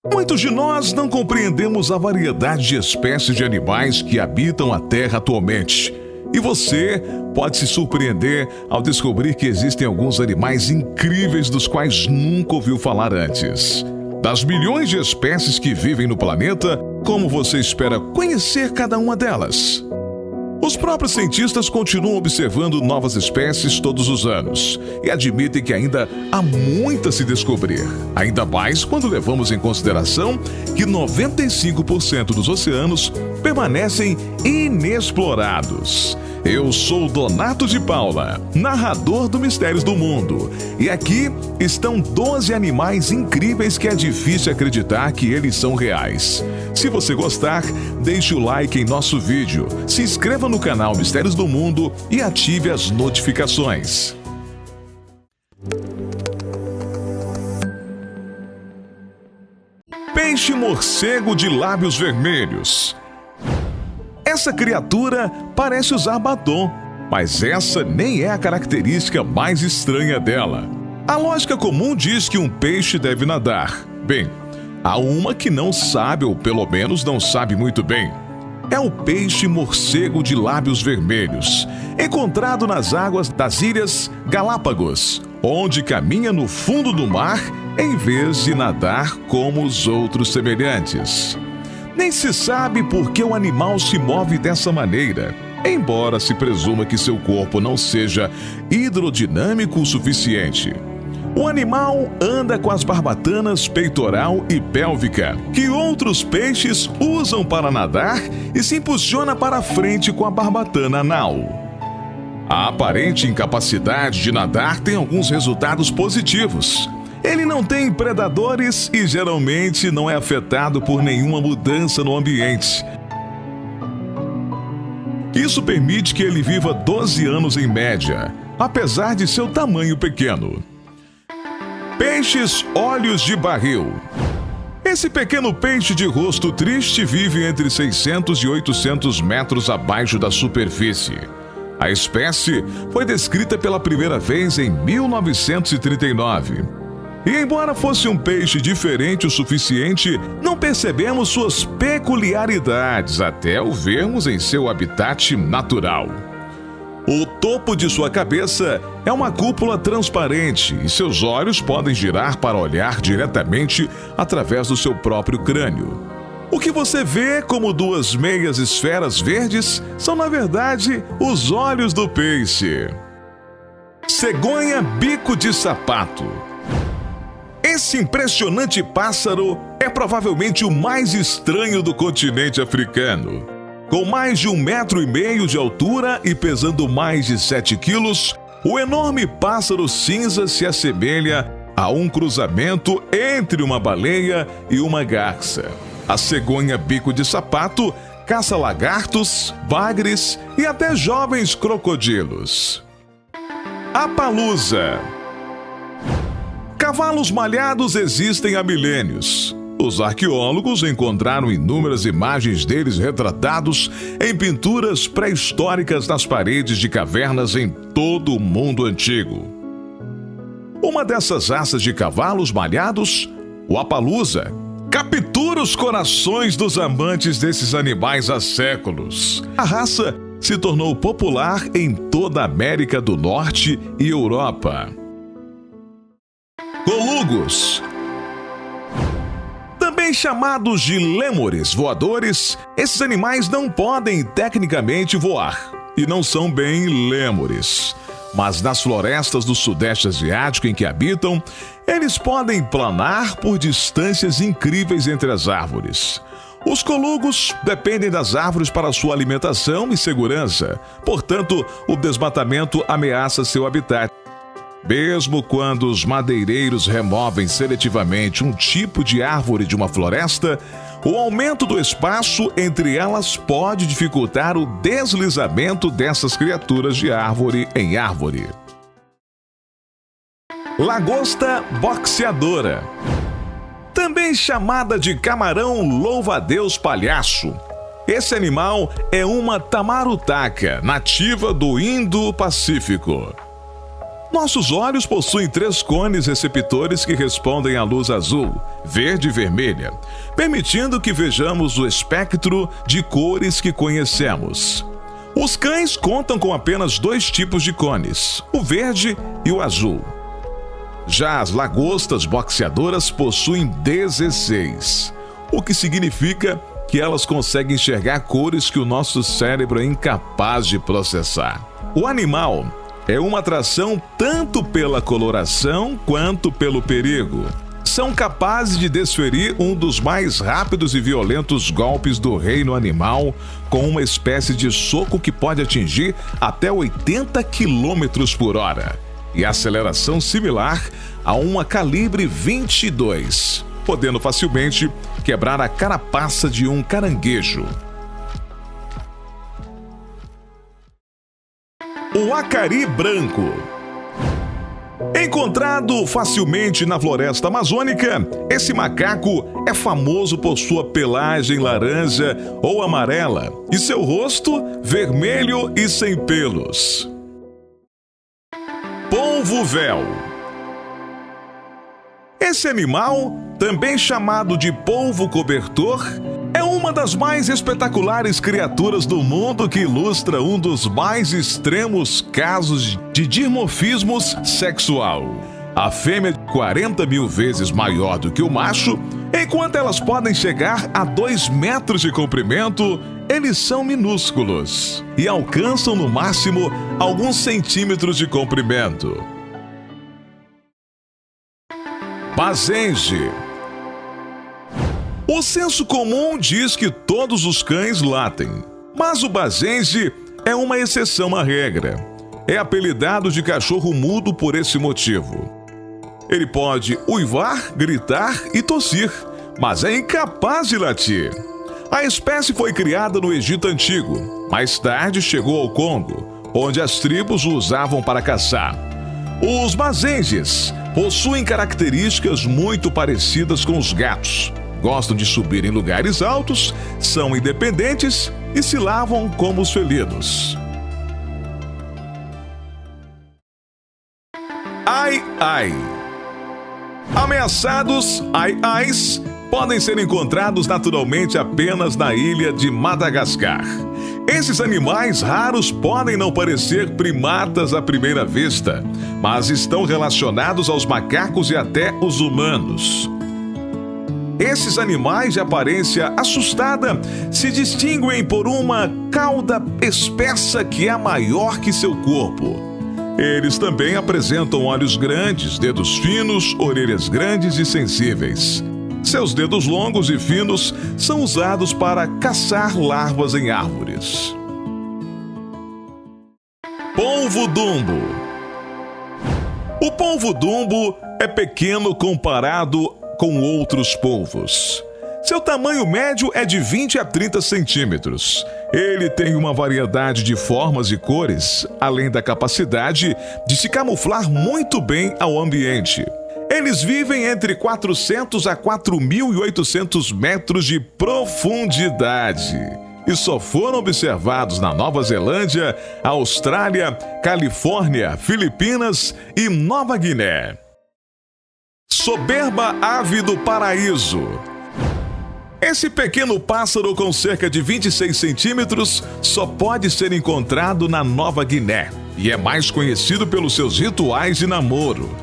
Muitos de nós não compreendemos a variedade de espécies de animais que habitam a Terra atualmente. E você pode se surpreender ao descobrir que existem alguns animais incríveis dos quais nunca ouviu falar antes. Das milhões de espécies que vivem no planeta, como você espera conhecer cada uma delas? Os próprios cientistas continuam observando novas espécies todos os anos e admitem que ainda há muito a se descobrir. Ainda mais quando levamos em consideração que 95% dos oceanos permanecem inexplorados. Eu sou Donato de Paula, narrador do Mistérios do Mundo, e aqui estão 12 animais incríveis que é difícil acreditar que eles são reais. Se você gostar, deixe o like em nosso vídeo, se inscreva no canal Mistérios do Mundo e ative as notificações. Peixe-morcego de lábios vermelhos. Essa criatura parece usar batom, mas essa nem é a característica mais estranha dela. A lógica comum diz que um peixe deve nadar. Bem, há uma que não sabe, ou pelo menos não sabe muito bem. É o peixe-morcego de lábios vermelhos, encontrado nas águas das Ilhas Galápagos, onde caminha no fundo do mar em vez de nadar como os outros semelhantes. Nem se sabe por que o animal se move dessa maneira, embora se presuma que seu corpo não seja hidrodinâmico o suficiente. O animal anda com as barbatanas peitoral e pélvica, que outros peixes usam para nadar, e se impulsiona para frente com a barbatana anal. A aparente incapacidade de nadar tem alguns resultados positivos. Ele não tem predadores e geralmente não é afetado por nenhuma mudança no ambiente. Isso permite que ele viva 12 anos em média, apesar de seu tamanho pequeno. Peixes olhos de barril. Esse pequeno peixe de rosto triste vive entre 600 e 800 metros abaixo da superfície. A espécie foi descrita pela primeira vez em 1939. E embora fosse um peixe diferente o suficiente, não percebemos suas peculiaridades até o vermos em seu habitat natural. O topo de sua cabeça é uma cúpula transparente e seus olhos podem girar para olhar diretamente através do seu próprio crânio. O que você vê como duas meias esferas verdes são, na verdade, os olhos do peixe. Cegonha bico de sapato. Esse impressionante pássaro é provavelmente o mais estranho do continente africano. Com mais de 1,5 metro de altura e pesando mais de 7 quilos, o enorme pássaro cinza se assemelha a um cruzamento entre uma baleia e uma garça. A cegonha bico de sapato caça lagartos, bagres e até jovens crocodilos. A palusa. Cavalos malhados existem há milênios. Os arqueólogos encontraram inúmeras imagens deles retratados em pinturas pré-históricas nas paredes de cavernas em todo o mundo antigo. Uma dessas raças de cavalos malhados, o Appaloosa, captura os corações dos amantes desses animais há séculos. A raça se tornou popular em toda a América do Norte e Europa. Golugos. Também chamados de lêmures voadores, esses animais não podem tecnicamente voar e não são bem lêmures. Mas nas florestas do Sudeste Asiático em que habitam, eles podem planar por distâncias incríveis entre as árvores. Os colugos dependem das árvores para sua alimentação e segurança, portanto, o desmatamento ameaça seu habitat. Mesmo quando os madeireiros removem seletivamente um tipo de árvore de uma floresta, o aumento do espaço entre elas pode dificultar o deslizamento dessas criaturas de árvore em árvore. Lagosta boxeadora. Também chamada de camarão louva-a-Deus palhaço. Esse animal é uma tamarutaca, nativa do Indo-Pacífico. Nossos olhos possuem 3 cones receptores que respondem à luz azul, verde e vermelha, permitindo que vejamos o espectro de cores que conhecemos. Os cães contam com apenas 2 tipos de cones, o verde e o azul. Já as lagostas boxeadoras possuem 16, o que significa que elas conseguem enxergar cores que o nosso cérebro é incapaz de processar. O animal é uma atração tanto pela coloração quanto pelo perigo. São capazes de desferir um dos mais rápidos e violentos golpes do reino animal, com uma espécie de soco que pode atingir até 80 km por hora, e aceleração similar a uma calibre 22, podendo facilmente quebrar a carapaça de um caranguejo. O acari branco. Encontrado facilmente na floresta amazônica, esse macaco é famoso por sua pelagem laranja ou amarela e seu rosto vermelho e sem pelos. Polvo-véu. Esse animal, também chamado de polvo cobertor, é uma das mais espetaculares criaturas do mundo que ilustra um dos mais extremos casos de dimorfismos sexual. A fêmea é 40 mil vezes maior do que o macho, enquanto elas podem chegar a 2 metros de comprimento, eles são minúsculos e alcançam no máximo alguns centímetros de comprimento. Bazenji. O senso comum diz que todos os cães latem, mas o bazenji é uma exceção à regra. É apelidado de cachorro mudo por esse motivo. Ele pode uivar, gritar e tossir, mas é incapaz de latir. A espécie foi criada no Egito Antigo. Mais tarde chegou ao Congo, onde as tribos o usavam para caçar. Os bazenjis possuem características muito parecidas com os gatos. Gostam de subir em lugares altos, são independentes e se lavam como os felinos. Ai-ai. Ameaçados ai-ais podem ser encontrados naturalmente apenas na ilha de Madagascar. Esses animais raros podem não parecer primatas à primeira vista, mas estão relacionados aos macacos e até os humanos. Esses animais de aparência assustada se distinguem por uma cauda espessa que é maior que seu corpo. Eles também apresentam olhos grandes, dedos finos, orelhas grandes e sensíveis. Seus dedos longos e finos são usados para caçar larvas em árvores. Polvo-dumbo. O polvo-dumbo é pequeno comparado com outros polvos. Seu tamanho médio é de 20 a 30 centímetros. Ele tem uma variedade de formas e cores, além da capacidade de se camuflar muito bem ao ambiente. Eles vivem entre 400 a 4.800 metros de profundidade e só foram observados na Nova Zelândia, Austrália, Califórnia, Filipinas e Nova Guiné. Soberba ave do paraíso. Esse pequeno pássaro com cerca de 26 centímetros só pode ser encontrado na Nova Guiné e é mais conhecido pelos seus rituais de namoro.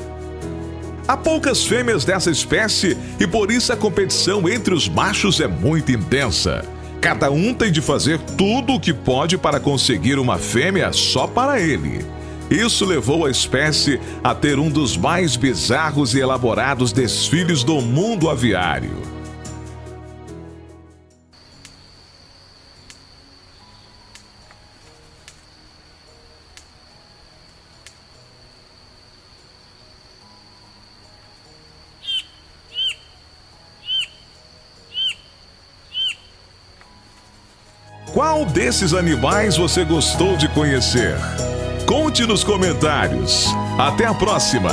Há poucas fêmeas dessa espécie e por isso a competição entre os machos é muito intensa. Cada um tem de fazer tudo o que pode para conseguir uma fêmea só para ele. Isso levou a espécie a ter um dos mais bizarros e elaborados desfiles do mundo aviário. Qual desses animais você gostou de conhecer? Conte nos comentários. Até a próxima!